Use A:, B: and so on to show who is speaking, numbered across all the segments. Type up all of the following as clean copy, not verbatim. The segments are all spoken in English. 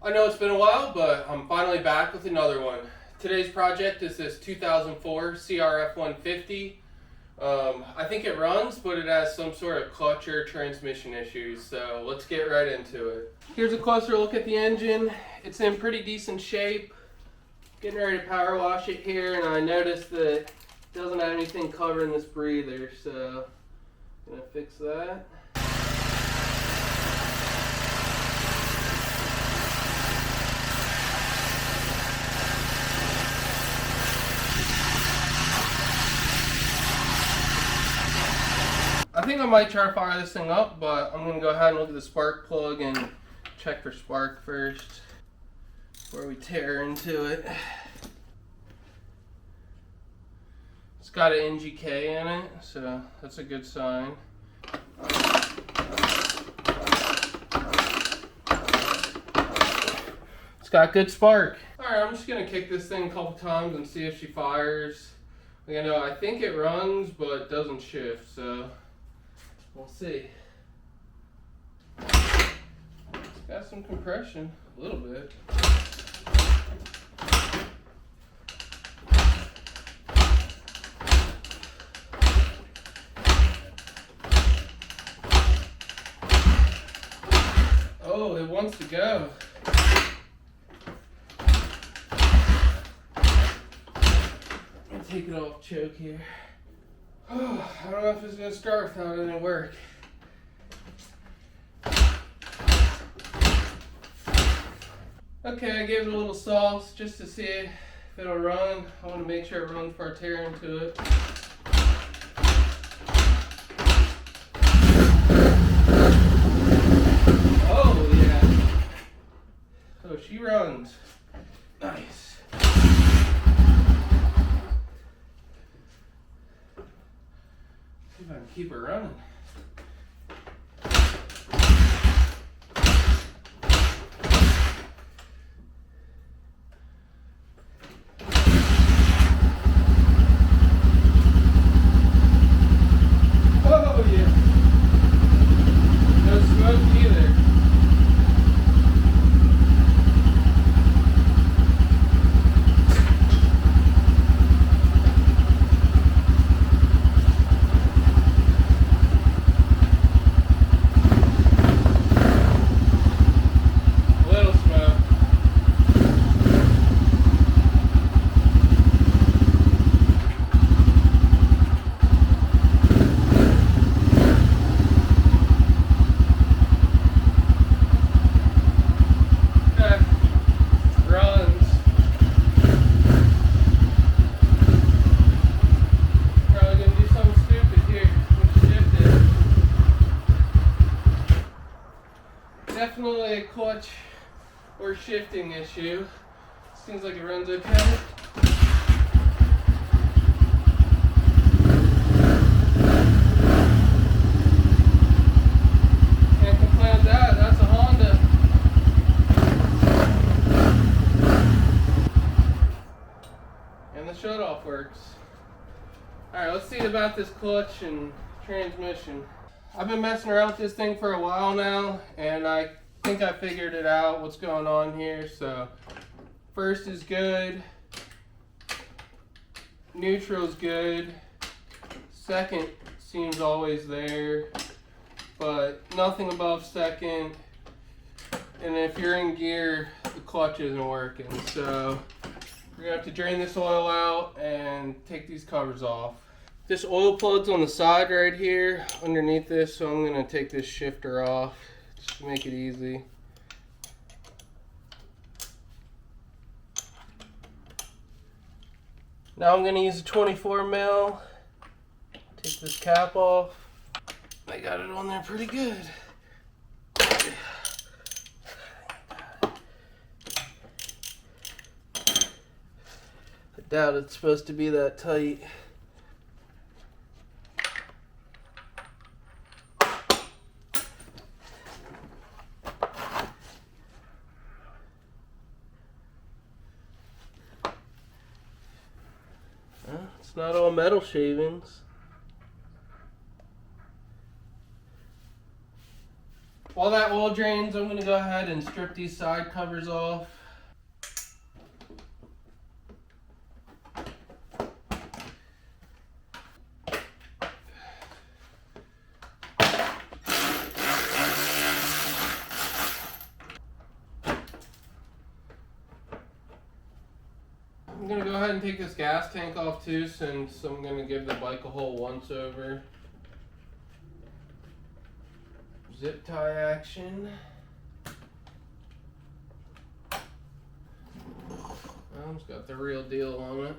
A: I know it's been a while, but I'm finally back with another one. Today's project is this 2004 CRF 150. I think it runs, but it has some sort of clutch or transmission issues, so let's get right into it. Here's a closer look at the engine. It's in pretty decent shape. Getting ready to power wash it here, and I noticed that it doesn't have anything covering this breather, so I'm gonna fix that. I think I might try to fire this thing up, but I'm gonna go ahead and look at the spark plug and check for spark first before we tear into it. It's got an NGK in it, so that's a good sign. It's got good spark. Alright, I'm just gonna kick this thing a couple times and see if she fires. You know, I think it runs, but doesn't shift, so we'll see. It's got some compression, a little bit. Oh, it wants to go. I'll take it off choke here. Oh, I don't know if it's going to start without it work. Okay, I gave it a little sauce just to see if it'll run. I want to make sure it runs before I tear into it. Oh yeah. So she runs. Nice. See if I can keep her running. Oh yeah. No smoke either. Definitely a clutch or shifting issue. Seems like it runs okay. Can't complain with that. That's a Honda. And the shutoff works. Alright, let's see about this clutch and transmission. I've been messing around with this thing for a while now, and I think I figured it out what's going on here. So first is good, neutral's good, second seems always there, but nothing above second, and if you're in gear, the clutch isn't working. So we're gonna have to drain this oil out and take these covers off. This oil plug's on the side right here underneath this, so I'm going to take this shifter off just to make it easy. Now I'm going to use a 24 mil. Take this cap off. I got it on there pretty good. I doubt it's supposed to be that tight. It's not all metal shavings. While that oil drains, I'm going to go ahead and strip these side covers off. I'm going to go ahead and take this gas tank off too, since I'm going to give the bike a whole once over. Zip tie action. It's got the real deal on it.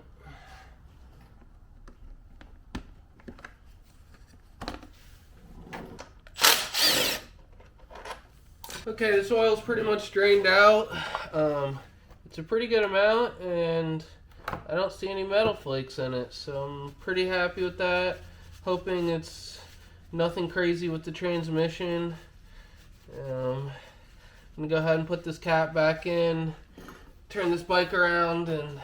A: Okay, this oil's pretty much drained out. It's a pretty good amount, and I don't see any metal flakes in it, so I'm pretty happy with that. Hoping it's nothing crazy with the transmission. I'm gonna go ahead and put this cap back in, turn this bike around, and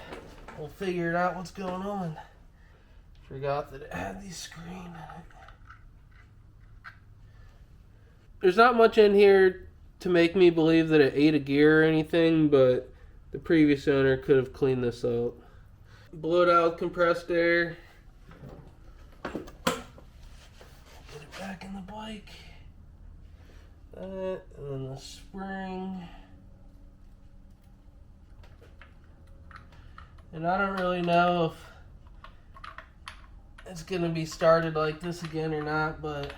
A: we'll figure out what's going on. Forgot that it had the screen in it. There's not much in here to make me believe that it ate a gear or anything, but the previous owner could have cleaned this up. Blow it out with compressed air. Put it back in the bike. That, and then the spring. And I don't really know if it's gonna be started like this again or not, but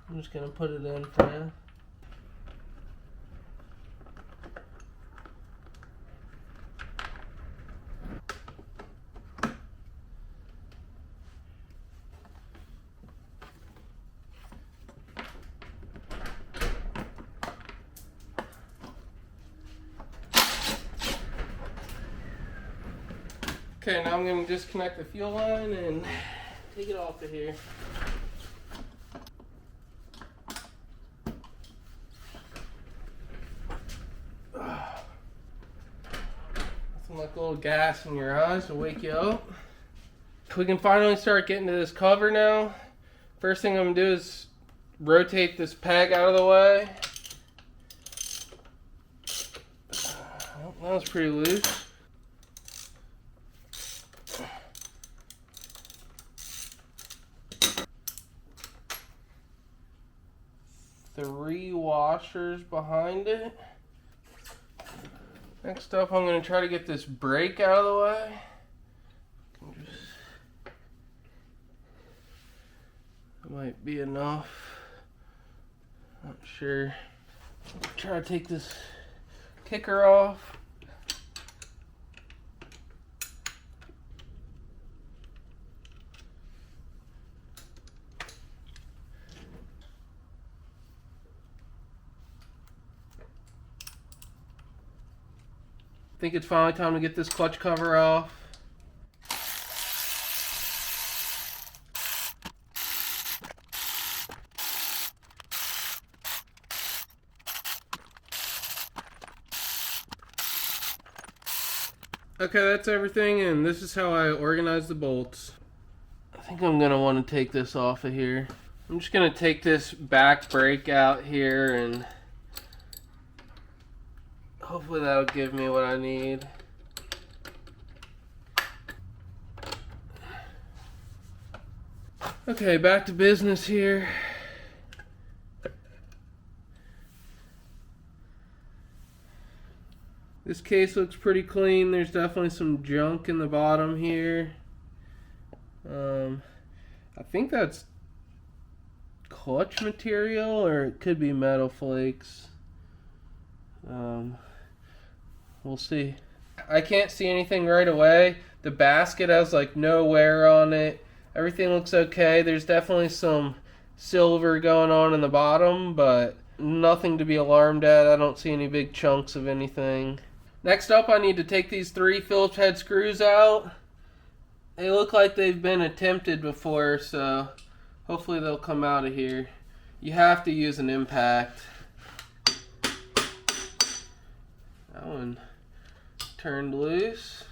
A: I'm just gonna put it in for now. Okay, now I'm going to disconnect the fuel line and take it off of here. Nothing like a little gas in your eyes to wake you up. We can finally start getting to this cover now. First thing I'm going to do is rotate this peg out of the way. Oh, that was pretty loose. Three washers behind it. Next up, I'm going to try to get this brake out of the way. That might be enough. Not sure. Try to take this kicker off. I think it's finally time to get this clutch cover off. Okay, that's everything, and this is how I organize the bolts. I think I'm gonna want to take this off of here. I'm just gonna take this back brake out here, and hopefully that'll give me what I need. Okay, back to business here. This case looks pretty clean. There's definitely some junk in the bottom here. I think that's clutch material, or it could be metal flakes. We'll see. I can't see anything right away. The basket has like no wear on it. Everything looks okay. There's definitely some silver going on in the bottom, but nothing to be alarmed at. I don't see any big chunks of anything. Next up, I need to take these 3 Phillips head screws out. They look like they've been attempted before, so hopefully they'll come out of here. You have to use an impact. That one turned loose.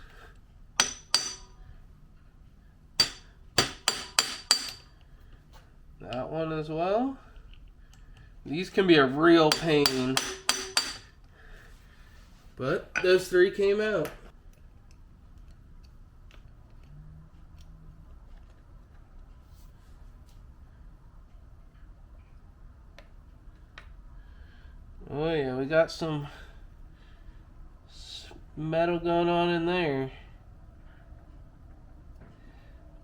A: That one as well. These can be a real pain. But those 3 came out. Oh yeah, we got some metal going on in there.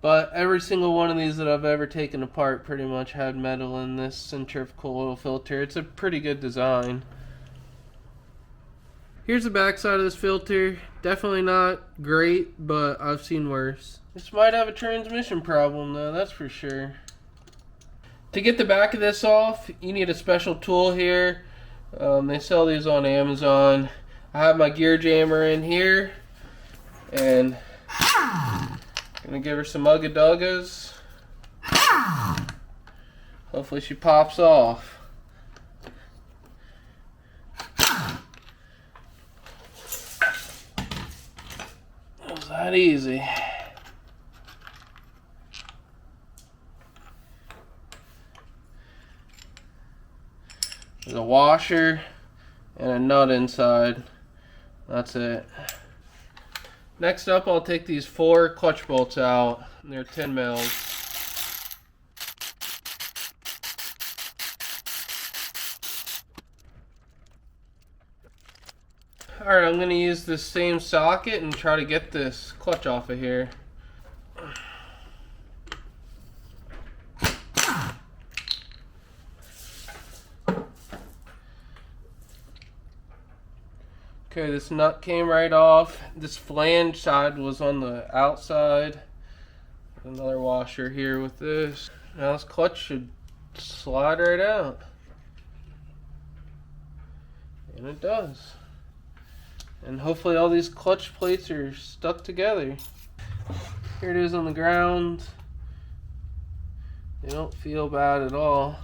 A: But every single one of these that I've ever taken apart pretty much had metal in this centrifugal oil filter. It's a pretty good design. Here's the back side of this filter. Definitely not great, but I've seen worse. This might have a transmission problem though, that's for sure. To get the back of this off, you need a special tool here. They sell these on Amazon. I have my gear jammer in here, and I'm gonna give her some ugga-duggas. Hopefully she pops off. It was that easy. There's a washer and a nut inside. That's it. Next up, I'll take these 4 clutch bolts out. They're 10 mils. Alright, I'm going to use this same socket and try to get this clutch off of here. Okay, this nut came right off. This flange side was on the outside. Another washer here with this. Now this clutch should slide right out. And it does. And hopefully all these clutch plates are stuck together. Here it is on the ground. They don't feel bad at all.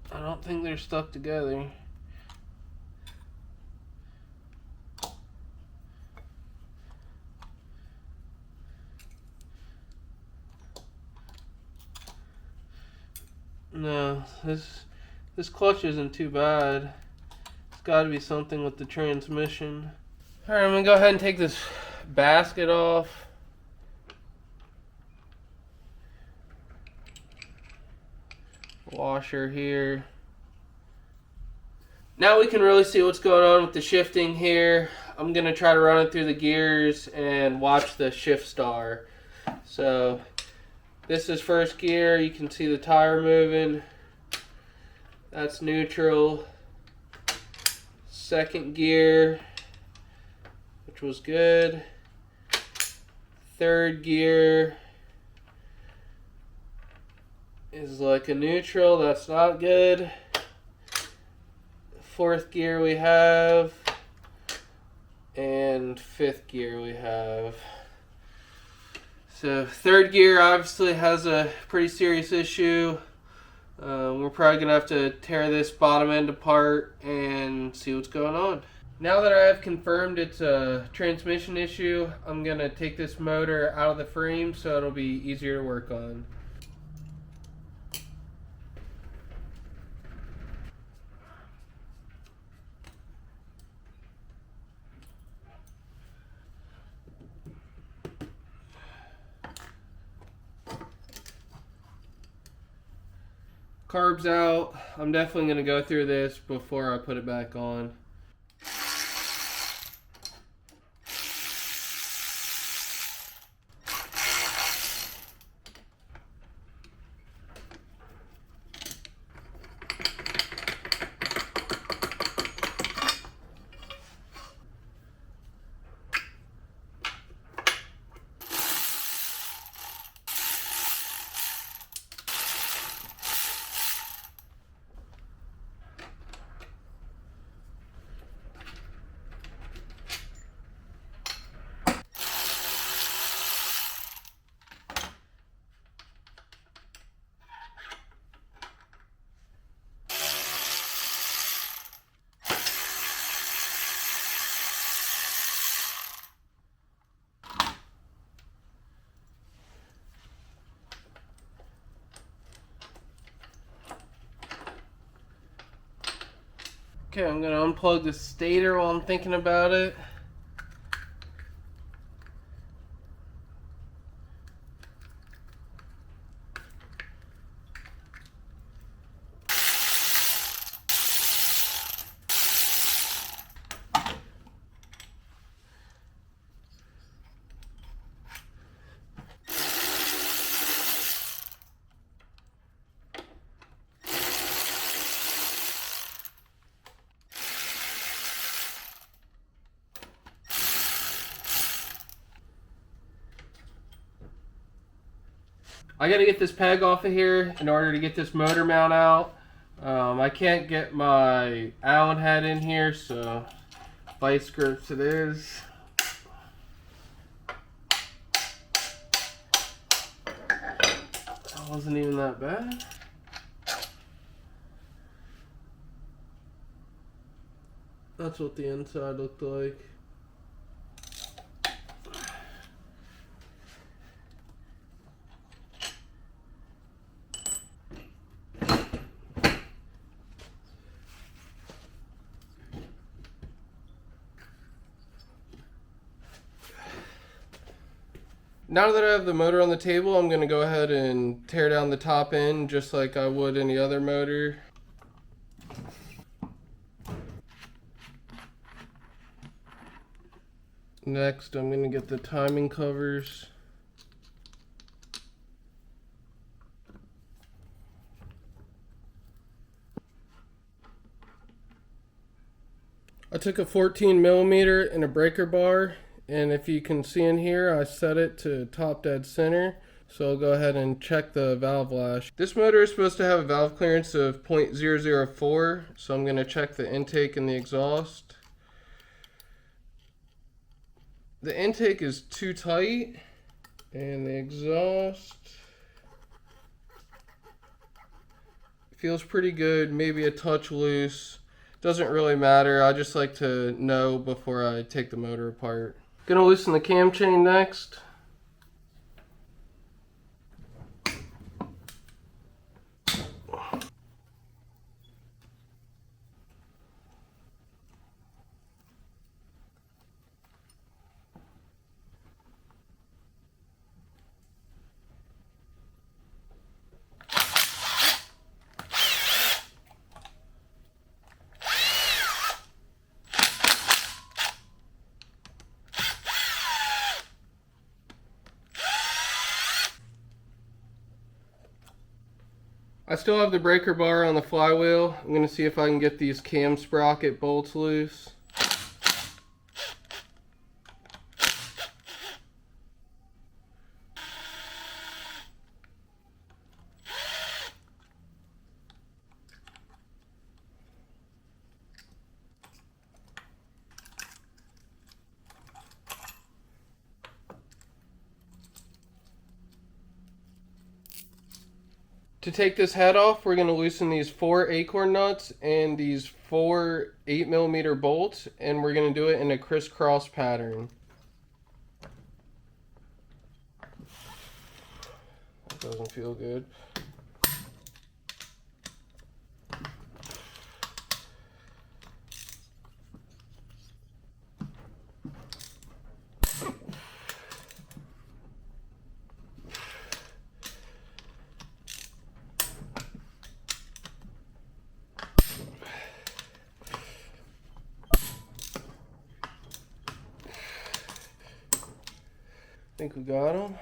A: I don't think they're stuck together. No, this clutch isn't too bad. It's got to be something with the transmission. Alright, I'm going to go ahead and take this basket off. Washer here. Now we can really see what's going on with the shifting here. I'm going to try to run it through the gears and watch the shift star. So this is first gear. You can see the tire moving. That's neutral. Second gear, which was good. Third gear is like a neutral. That's not good. Fourth gear we have. And fifth gear we have. So third gear obviously has a pretty serious issue. We're probably going to have to tear this bottom end apart and see what's going on. Now that I have confirmed it's a transmission issue, I'm going to take this motor out of the frame so it'll be easier to work on. Carbs out. I'm definitely going to go through this before I put it back on. Okay, I'm gonna unplug the stator while I'm thinking about it. I gotta get this peg off of here in order to get this motor mount out. I can't get my Allen head in here, so vice grips it is. That wasn't even that bad. That's what the inside looked like. Now that I have the motor on the table, I'm going to go ahead and tear down the top end just like I would any other motor. Next, I'm going to get the timing covers. I took a 14mm and a breaker bar, and if you can see in here, I set it to top dead center. So I'll go ahead and check the valve lash. This motor is supposed to have a valve clearance of 0.004, so I'm going to check the intake and the exhaust. The intake is too tight, and the exhaust feels pretty good, maybe a touch loose. Doesn't really matter, I just like to know before I take the motor apart. Gonna loosen the cam chain next. I still have the breaker bar on the flywheel. I'm going to see if I can get these cam sprocket bolts loose. To take this head off, we're going to loosen these 4 acorn nuts and these 4 8mm bolts, and we're going to do it in a crisscross pattern. That doesn't feel good. I think we got them.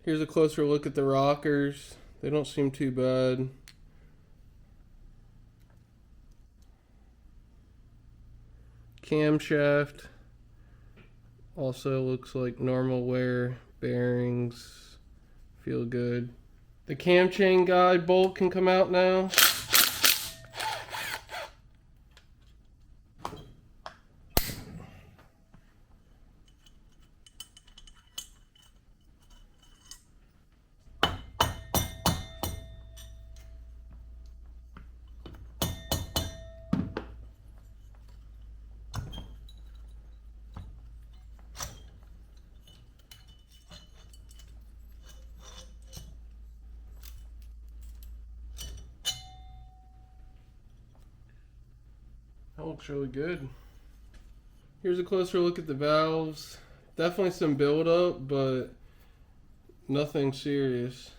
A: Here's a closer look at the rockers. They don't seem too bad. Camshaft also looks like normal wear. Bearings feel good. The cam chain guide bolt can come out now. That looks really good. Here's a closer look at the valves. Definitely some buildup, but nothing serious.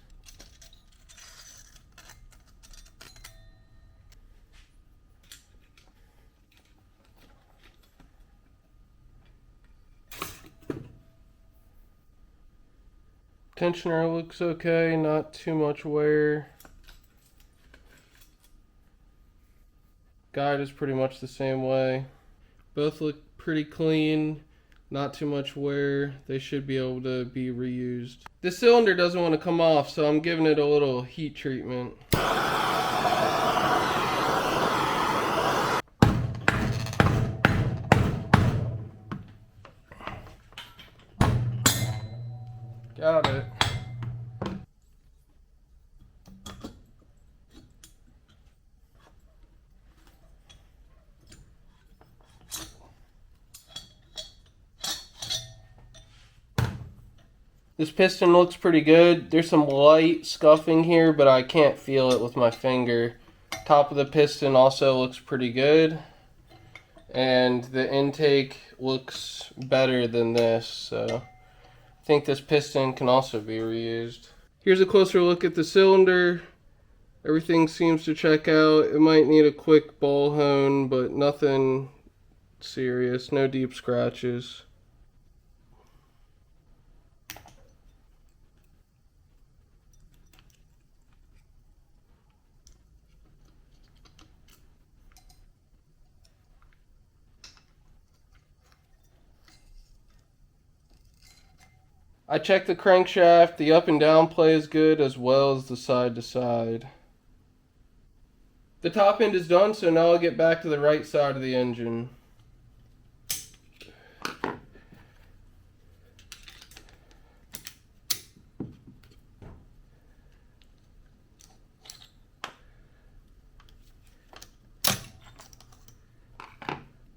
A: Tensioner looks okay, not too much wear. Guide is pretty much the same way. Both look pretty clean, not too much wear. They should be able to be reused. This cylinder doesn't want to come off, so I'm giving it a little heat treatment. Got it. This piston looks pretty good. There's some light scuffing here, but I can't feel it with my finger. Top of the piston also looks pretty good. And the intake looks better than this, so I think this piston can also be reused. Here's a closer look at the cylinder. Everything seems to check out. It might need a quick ball hone, but nothing serious, no deep scratches. I checked the crankshaft. The up and down play is good, as well as the side to side. The top end is done, so now I'll get back to the right side of the engine.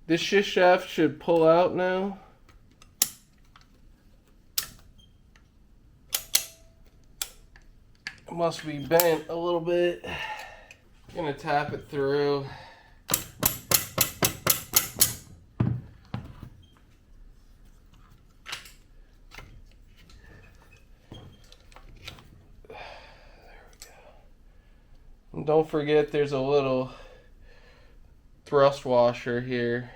A: This shift shaft should pull out now. It must be bent a little bit. I'm gonna tap it through. There we go. And don't forget there's a little thrust washer here.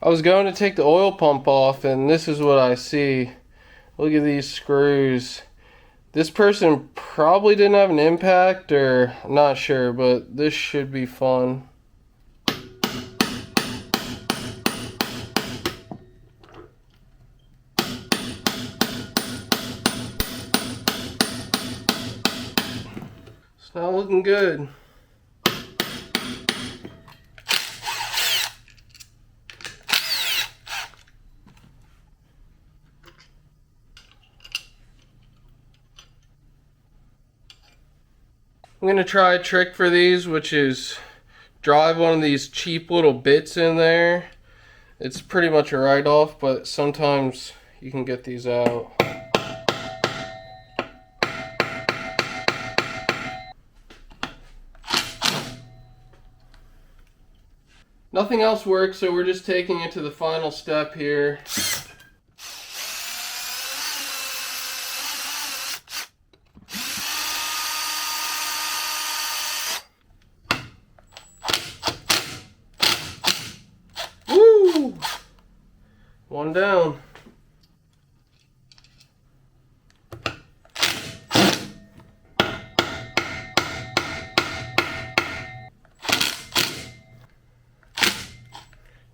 A: I was going to take the oil pump off, and this is what I see. Look at these screws. This person probably didn't have an impact, or I'm not sure, but this should be fun. It's not looking good. I'm going to try a trick for these, which is drive one of these cheap little bits in there. It's pretty much a write-off, but sometimes you can get these out. Nothing else works, so we're just taking it to the final step here. Woo! One down.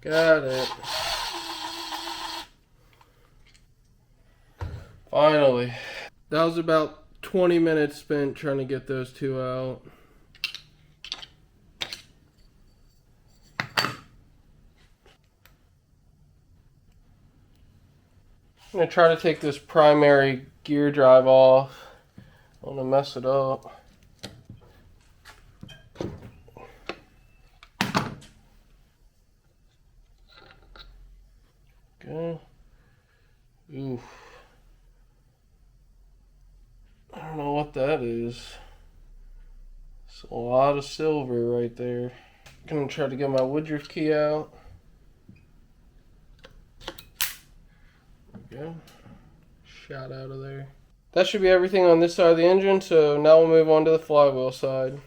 A: Got it. Finally. That was about 20 minutes spent trying to get those two out. I'm going to try to take this primary gear drive off. I don't want to mess it up. Okay. Oof. I don't know what that is. It's a lot of silver right there. I'm going to try to get my woodruff key out. There we go. Shot out of there. That should be everything on this side of the engine, so now we'll move on to the flywheel side.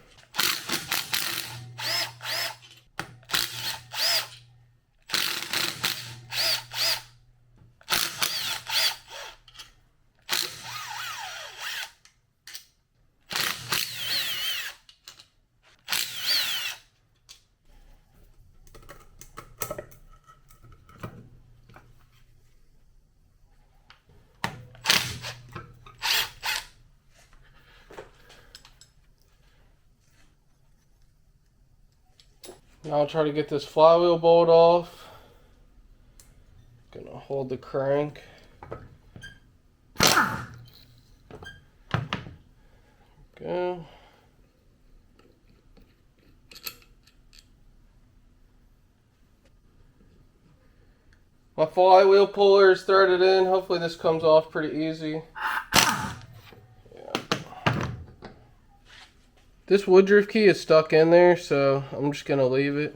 A: Now I'll try to get this flywheel bolt off. Gonna hold the crank. Go. My flywheel puller is threaded in. Hopefully this comes off pretty easy. This woodruff key is stuck in there, so I'm just gonna leave it.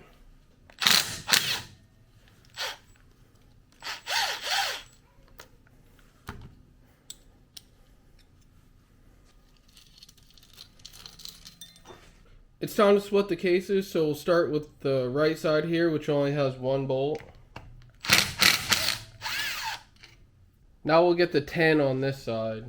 A: It's time to split the cases, so we'll start with the right side here, which only has one bolt. Now we'll get the 10 on this side.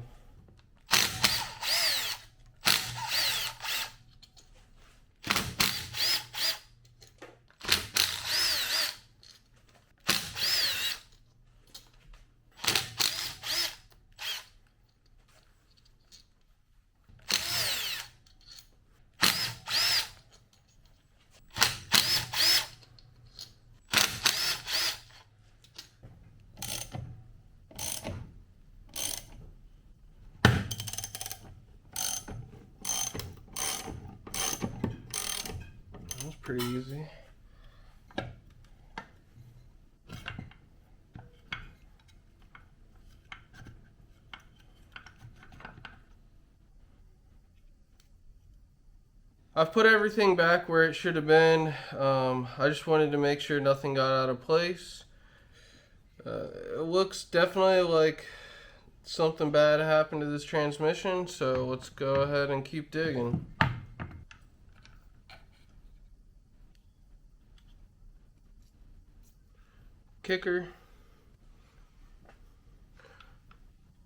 A: Pretty easy. I've put everything back where it should have been. I just wanted to make sure nothing got out of place. It looks definitely like something bad happened to this transmission, so let's go ahead and keep digging. Kicker.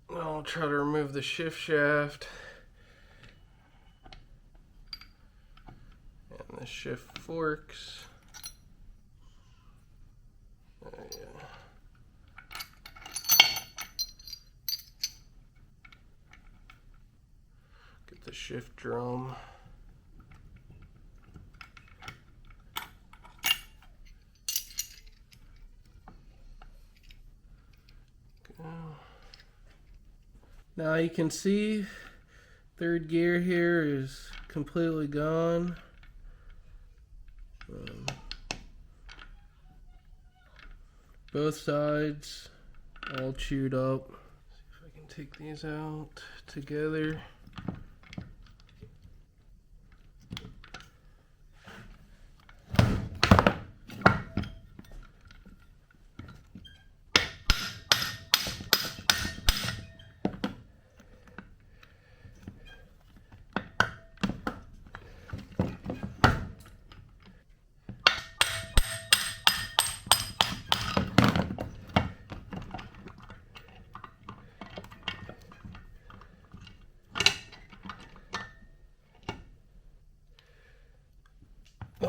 A: I'll try to remove the shift shaft and the shift forks. There you go. Get the shift drum. Now you can see third gear here is completely gone. Both sides all chewed up. See if I can take these out together.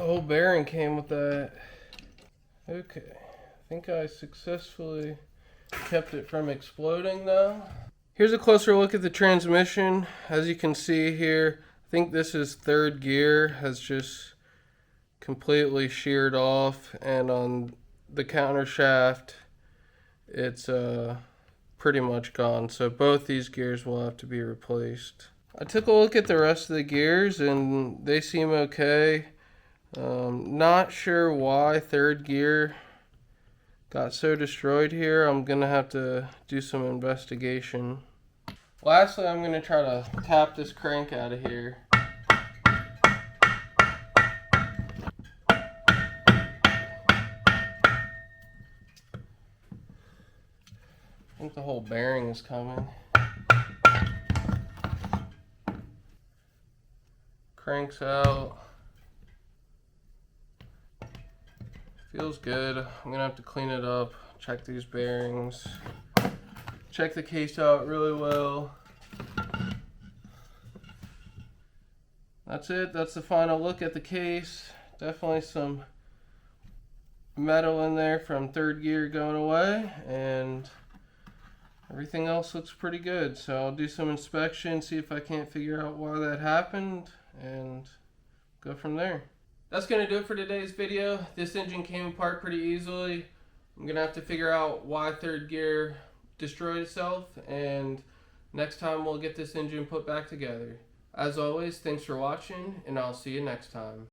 A: whole bearing came with that. Okay, I think I successfully kept it from exploding though. Here's a closer look at the transmission. As you can see here, I think this is third gear, has just completely sheared off, and on the counter shaft it's pretty much gone, so both these gears will have to be replaced. I took a look at the rest of the gears and they seem okay. Not sure why third gear got so destroyed here. I'm gonna have to do some investigation. Lastly, I'm gonna try to tap this crank out of here. I think the whole bearing is coming. Cranks out. Feels good. I'm gonna have to clean it up, check these bearings, check the case out really well. That's it. That's the final look at the case. Definitely some metal in there from third gear going away, and everything else looks pretty good. So I'll do some inspection, see if I can't figure out why that happened, and go from there. That's going to do it for today's video. This engine came apart pretty easily. I'm going to have to figure out why third gear destroyed itself, and next time we'll get this engine put back together. As always, thanks for watching, and I'll see you next time.